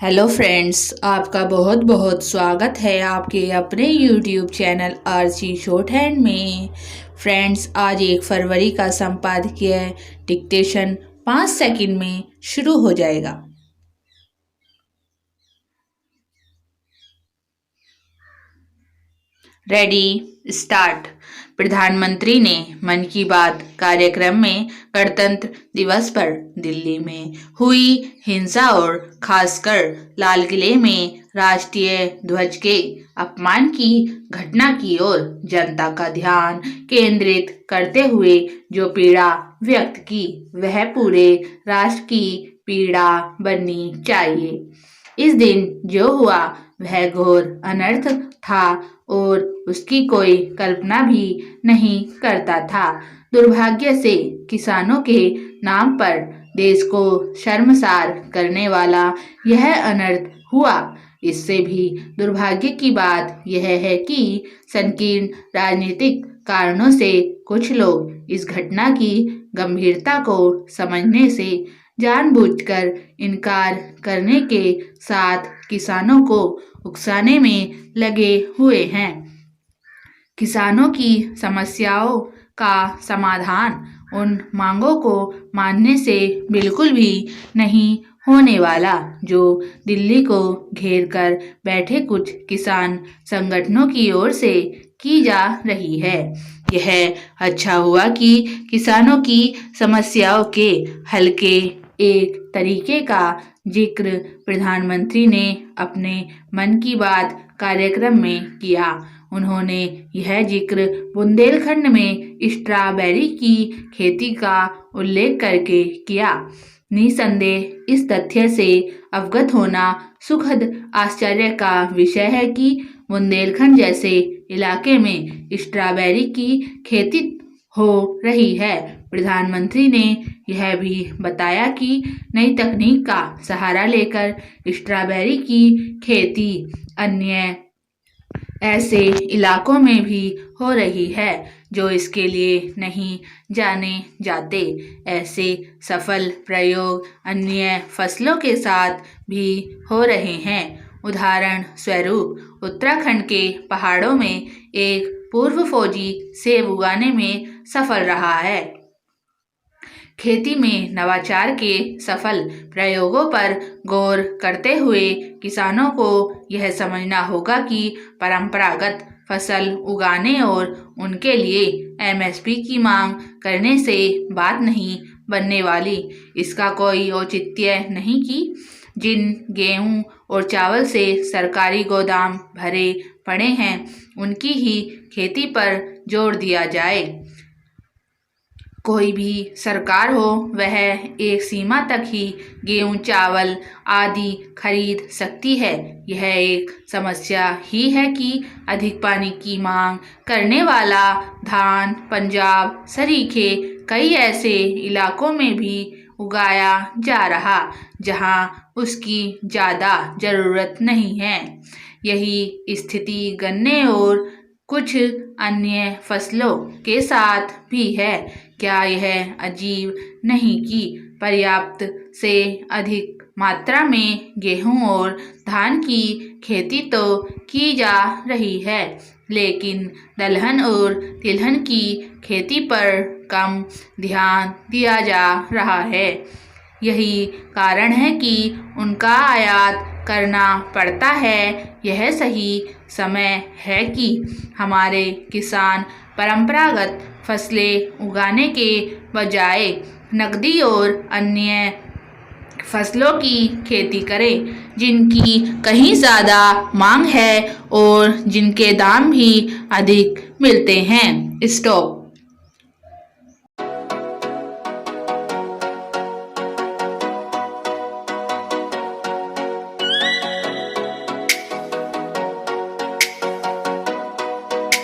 Hello friends, आपका बहुत बहुत स्वागत है आपके अपने YouTube channel RC short hand में। फ्रेंड्स, आज 1 फरवरी का संपादकीय डिक्टेशन 5 सेकंड में शुरू हो जाएगा। Ready, start. प्रधानमंत्री ने मन की बात कार्यक्रम में गणतंत्र दिवस पर दिल्ली में हुई हिंसा और खासकर लाल किले में राष्ट्रीय ध्वज के अपमान की घटना की ओर जनता का ध्यान केंद्रित करते हुए जो पीड़ा व्यक्त की वह पूरे राष्ट्र की पीड़ा बननी चाहिए। इस दिन जो हुआ वह घोर अनर्थ था और उसकी कोई कल्पना भी नहीं करता था। दुर्भाग्य से किसानों के नाम पर देश को शर्मसार करने वाला यह अनर्थ हुआ। इससे भी दुर्भाग्य की बात यह है कि संकीर्ण राजनीतिक कारणों से कुछ लोग इस घटना की गंभीरता को समझने से जानबूझकर इनकार करने के साथ किसानों को उकसाने में लगे हुए हैं। किसानों की समस्याओं का समाधान उन मांगों को मानने से बिल्कुल भी नहीं होने वाला जो दिल्ली को घेर कर बैठे कुछ किसान संगठनों की ओर से की जा रही है। यह अच्छा हुआ कि किसानों की समस्याओं के हल के एक तरीके का जिक्र प्रधानमंत्री ने अपने मन की बात कार्यक्रम में किया। उन्होंने यह जिक्र बुंदेलखंड में स्ट्रॉबेरी की खेती का उल्लेख करके किया। निसंदेह इस तथ्य से अवगत होना सुखद आश्चर्य का विषय है कि बुंदेलखंड जैसे इलाके में स्ट्रॉबेरी की खेती हो रही है। प्रधानमंत्री ने यह भी बताया कि नई तकनीक का सहारा लेकर स्ट्रॉबेरी की खेती अन्य ऐसे इलाकों में भी हो रही है जो इसके लिए नहीं जाने जाते। ऐसे सफल प्रयोग अन्य फसलों के साथ भी हो रहे हैं। उदाहरण स्वरूप उत्तराखंड के पहाड़ों में एक पूर्व फौजी सेब उगाने में सफल रहा है। खेती में नवाचार के सफल प्रयोगों पर गौर करते हुए किसानों को यह समझना होगा कि परंपरागत फसल उगाने और उनके लिए एमएसपी की मांग करने से बात नहीं बनने वाली। इसका कोई औचित्य नहीं कि जिन गेहूं और चावल से सरकारी गोदाम भरे पड़े हैं उनकी ही खेती पर जोर दिया जाए। कोई भी सरकार हो वह एक सीमा तक ही गेहूं चावल आदि खरीद सकती है। यह एक समस्या ही है कि अधिक पानी की मांग करने वाला धान पंजाब सरीखे कई ऐसे इलाकों में भी उगाया जा रहा जहां उसकी ज़्यादा ज़रूरत नहीं है। यही स्थिति गन्ने और कुछ अन्य फसलों के साथ भी है। क्या यह अजीब नहीं कि पर्याप्त से अधिक मात्रा में गेहूं और धान की खेती तो की जा रही है लेकिन दलहन और तिलहन की खेती पर कम ध्यान दिया जा रहा है। यही कारण है कि उनका आयात करना पड़ता है। यह सही समय है कि हमारे किसान परंपरागत फसलें उगाने के बजाय नकदी और अन्य फसलों की खेती करें जिनकी कहीं ज़्यादा मांग है और जिनके दाम भी अधिक मिलते हैं। स्टॉप।